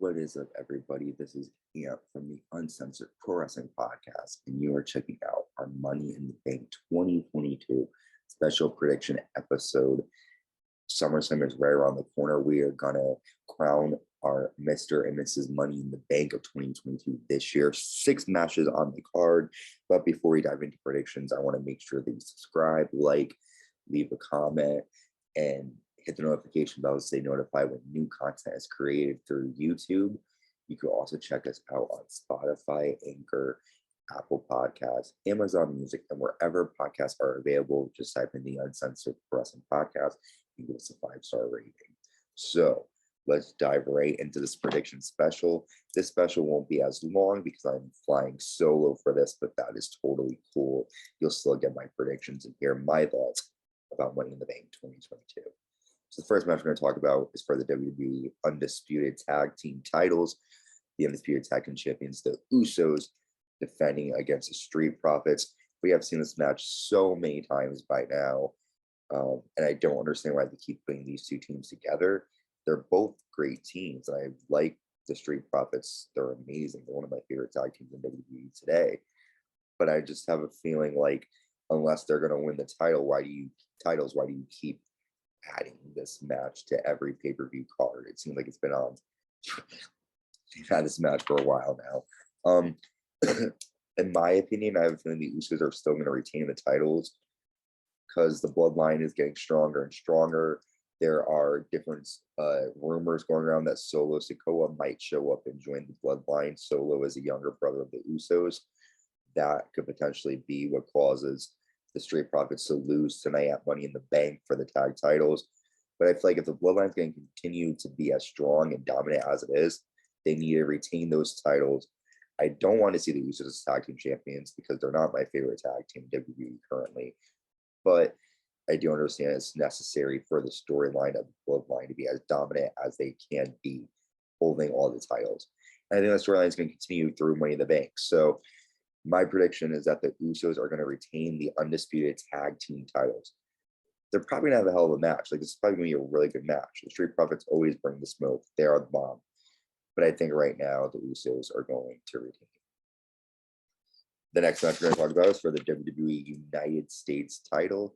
What is up, everybody? This is Ian from the Uncensored Pro Wrestling Podcast, and you are checking out our Money in the Bank 2022 special prediction episode. SummerSlam is right around the corner. We are going to crown our Mr. and Mrs. Money in the Bank of 2022 this year. 6 matches on the card. But before we dive into predictions, I want to make sure that you subscribe, like, leave a comment, and hit the notification bell to stay notified when new content is created through YouTube. You can also check us out on Spotify, Anchor, Apple Podcasts, Amazon Music, and wherever podcasts are available. Just type in the Uncensored Wrestling Podcast and give us a 5-star rating. So let's dive right into this prediction special. This special won't be as long because I'm flying solo for this, but that is totally cool. You'll still get my predictions and hear my thoughts about Money in the Bank 2022. So the first match we're going to talk about is for the WWE Undisputed Tag Team titles. The Undisputed Tag Team Champions, the Usos, defending against the Street Profits. We have seen this match so many times by now, and I don't understand why they keep putting these two teams together. They're both great teams, and I like the Street Profits. They're amazing. They're one of my favorite tag teams in WWE today. But I just have a feeling like unless they're going to win the title, why do you keep adding this match to every pay-per-view card? It seems like it's been on. They've had this match for a while now. In my opinion, I have a feeling the Usos are still going to retain the titles because the bloodline is getting stronger and stronger. There are different rumors going around that Solo Sikoa might show up and join the bloodline. Solo is a younger brother of the Usos. That could potentially be what causes the Street Profits to lose tonight at Money in the Bank for the tag titles. But I feel like if the bloodline is going to continue to be as strong and dominant as it is, they need to retain those titles. I don't want to see the Usos as tag team champions because they're not my favorite tag team in WWE currently. But I do understand it's necessary for the storyline of the bloodline to be as dominant as they can be, holding all the titles. And I think that storyline is going to continue through Money in the Bank. So my prediction is that the Usos are going to retain the Undisputed Tag Team titles. They're probably going to have a hell of a match. Like, this is probably going to be a really good match. The Street Profits always bring the smoke. They are the bomb. But I think right now the Usos are going to retain. The next match we're going to talk about is for the WWE United States title.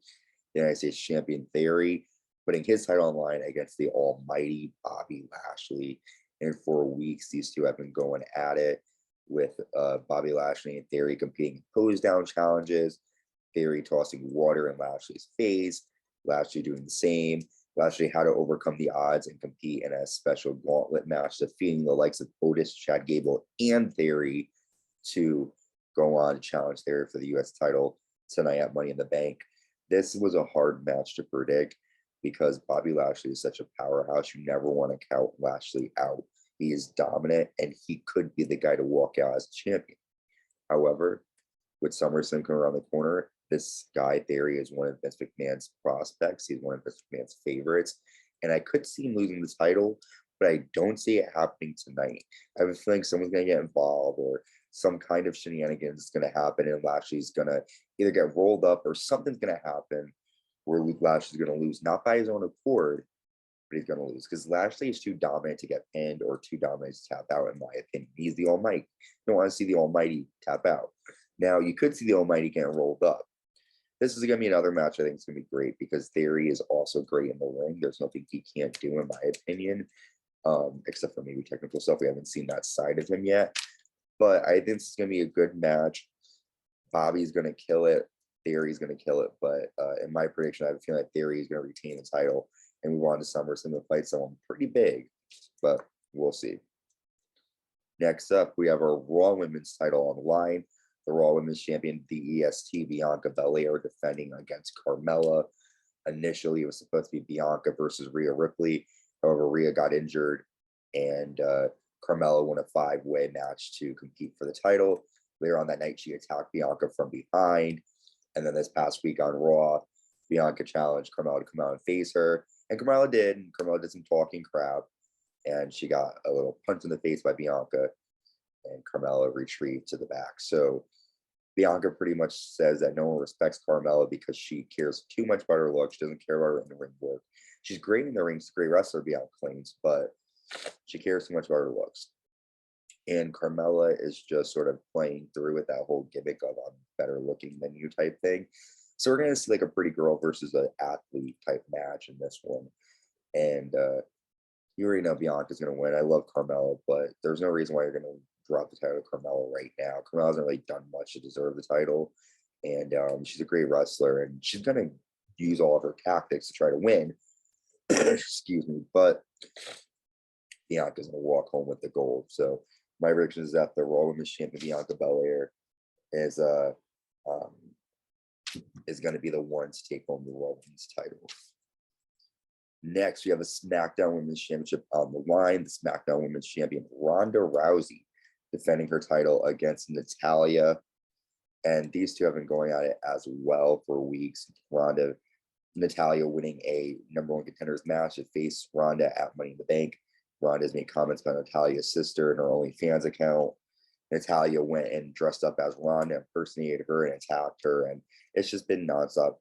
The United States Champion Theory putting his title on line against the almighty Bobby Lashley. And for weeks, these two have been going at it, with Bobby Lashley and Theory competing in pose down challenges, Theory tossing water in Lashley's face, Lashley doing the same. Lashley had to overcome the odds and compete in a special gauntlet match, defeating the likes of Otis, Chad Gable, and Theory to go on to challenge Theory for the U.S. title tonight at Money in the Bank. This was a hard match to predict because Bobby Lashley is such a powerhouse. You never want to count Lashley out. He is dominant, and he could be the guy to walk out as champion. However, with SummerSlam coming around the corner, this guy, Theory, is one of Vince McMahon's prospects. He's one of Vince McMahon's favorites. And I could see him losing the title, but I don't see it happening tonight. I have a feeling someone's going to get involved or some kind of shenanigans is going to happen, and Lashley's going to either get rolled up or something's going to happen where Lashley's going to lose, not by his own accord, but he's going to lose because Lashley is too dominant to get pinned or too dominant to tap out, in my opinion. He's the Almighty. You don't want to see the Almighty tap out. Now, you could see the Almighty getting rolled up. This is going to be another match I think is going to be great because Theory is also great in the ring. There's nothing he can't do, in my opinion, except for maybe technical stuff. We haven't seen that side of him yet. But I think this is going to be a good match. Bobby's going to kill it. Theory's going to kill it. But in my prediction, I have a feeling that Theory is going to retain the title and move on to SummerSlam to fight someone pretty big, but we'll see. Next up, we have our Raw Women's title on the line. The Raw Women's Champion, the EST, Bianca Belair, defending against Carmella. Initially, it was supposed to be Bianca versus Rhea Ripley. However, Rhea got injured, and Carmella won a 5-way match to compete for the title. Later on that night, she attacked Bianca from behind. And then this past week on Raw, Bianca challenged Carmella to come out and face her. And Carmella did. And Carmella did some talking crap. And she got a little punch in the face by Bianca. And Carmella retrieved to the back. So Bianca pretty much says that no one respects Carmella because she cares too much about her look. She doesn't care about her in the ring work. She's great in the ring. She's a great wrestler, Bianca claims. But She cares too much about her looks. And Carmella is just sort of playing through with that whole gimmick of I'm better looking than you type thing. So we're gonna see like a pretty girl versus an athlete type match in this one. And you already know Bianca's gonna win. I love Carmella, but there's no reason why you're gonna drop the title to Carmella right now. Carmella hasn't really done much to deserve the title, and she's a great wrestler, and she's gonna use all of her tactics to try to win. Excuse me, but Bianca's gonna walk home with the gold. So my prediction is that the Raw Women's Champion Bianca Belair is going to be the one to take home the Raw Women's title. Next, we have a SmackDown Women's Championship on the line. The SmackDown Women's Champion Ronda Rousey defending her title against Natalya. And these two have been going at it as well for weeks. Natalya winning a number one contenders match to face Ronda at Money in the Bank. Ronda has made comments about Natalya's sister in her OnlyFans account. Natalya went and dressed up as Ronda, impersonated her, and attacked her. And it's just been nonstop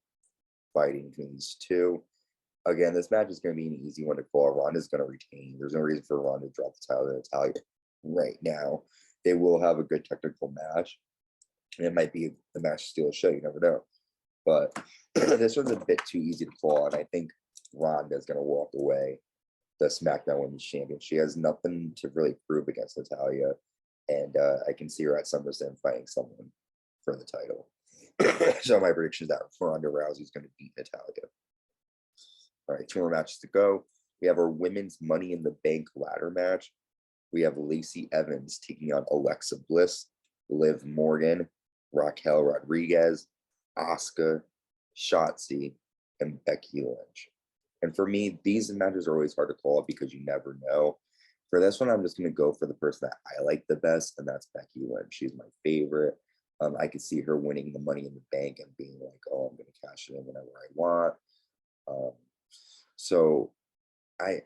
fighting between these two. Again, this match is going to be an easy one to call. Ronda's going to retain. There's no reason for Ronda to drop the title to Natalya right now. They will have a good technical match. And it might be the match to steal a show. You never know. But this one's a bit too easy to call. And I think Ronda's going to walk away the SmackDown Women's Champion. She has nothing to really prove against Natalya. And I can see her at SummerSlam fighting someone for the title. So my prediction is that Ronda Rousey is going to beat Natalya. All right, 2 more matches to go. We have our women's Money in the Bank ladder match. We have Lacey Evans taking on Alexa Bliss, Liv Morgan, Raquel Rodriguez, Asuka, Shotzi, and Becky Lynch. And for me, these matches are always hard to call because you never know. For this one, I'm just going to go for the person that I like the best, and that's Becky Lynch. She's my favorite. I could see her winning the Money in the Bank and being like, oh, I'm going to cash it in whenever I want. So I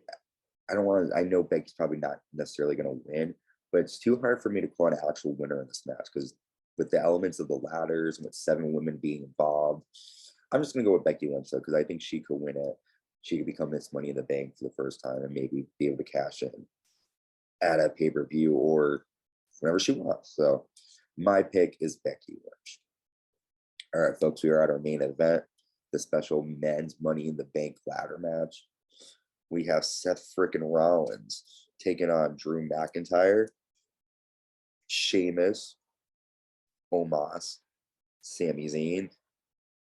don't want to, I know Becky's probably not necessarily going to win, but it's too hard for me to call an actual winner in this match because with the elements of the ladders and with 7 women being involved, I'm just going to go with Becky Lynch though, because I think she could win it. She could become Miss Money in the Bank for the first time and maybe be able to cash in at a pay-per-view or whenever she wants. So my pick is Becky Lynch. All right, folks, we are at our main event, the special men's Money in the Bank ladder match. We have Seth frickin' Rollins taking on Drew McIntyre, Sheamus, Omos, Sami Zayn,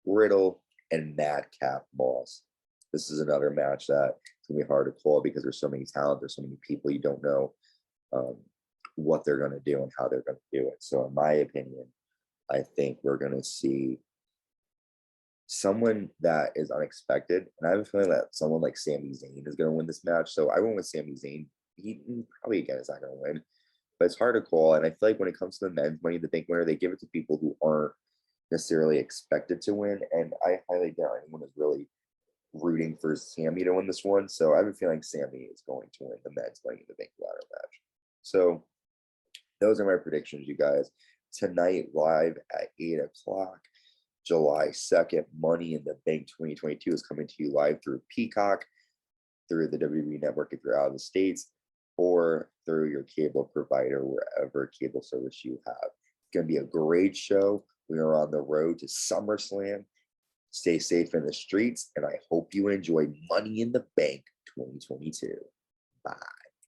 Riddle, and Madcap Moss. This is another match that it's going to be hard to call because there's so many talent, there's so many people you don't know what they're going to do and how they're going to do it. So in my opinion, I think we're going to see someone that is unexpected. And I have a feeling that someone like Sami Zayn is going to win this match. So I went with Sami Zayn. He probably, again, is not going to win. But it's hard to call. And I feel like when it comes to the men's Money in the Bank winner, they give it to people who aren't necessarily expected to win. And I highly doubt anyone is really rooting for Sami to win this one. So I have a feeling Sami is going to win the men's Money in the Bank ladder match. So those are my predictions, you guys. Tonight, live at 8 o'clock, July 2nd, Money in the Bank 2022 is coming to you live through Peacock, through the WWE Network if you're out of the States, or through your cable provider, wherever cable service you have. It's going to be a great show. We are on the road to SummerSlam. Stay safe in the streets, and I hope you enjoy Money in the Bank 2022. Bye.